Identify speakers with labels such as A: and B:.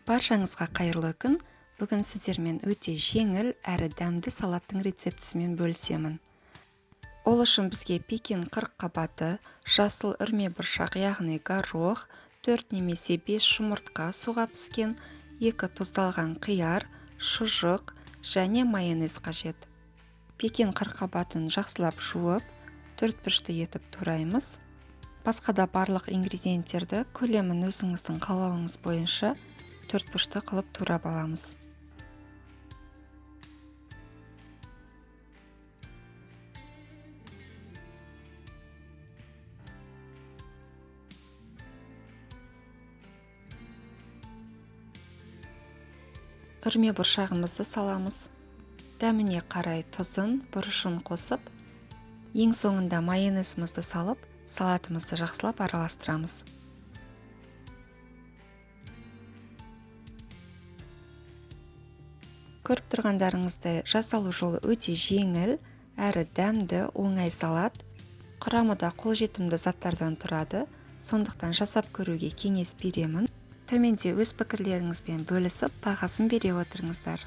A: Баршаңызға қайырлы күн. Бүгін сіздермен өте жеңіл әрі дәмді салаттың рецептісімен бөлісемін. Ол үшін бізге пекин қырыққабаты, жасыл үрме бұршақ яғни горох, 4 немесе 5 жұмыртқа суға піскен, 2 тұздалған қияр, шұжық және майонез қажет. Пекин қырыққабатын жақсылап жуып, 4 бұрышты етіп тураймыз. Басқа да барлық ингредиенттерді көлемін өзіңіздің қалауыңыз бойынша 4 бұрышты қылып турап аламыз. Үрме бұршағымызды саламыз. Дәміне қарай тұзын, бұрышын қосып, ең соңында майонезімізді салып, салатымызды жақсылап араластырамыз. Көріп тұрғандарыңыздай жасалу жолы өте жеңіл, әрі дәмді, оңай салат. Құрамы да қолжетімді заттардан тұрады, сондықтан жасап көруге кеңес беремін. Төменде өз пікірлеріңізбен бөлісіп, бағасын бере отырыңыздар.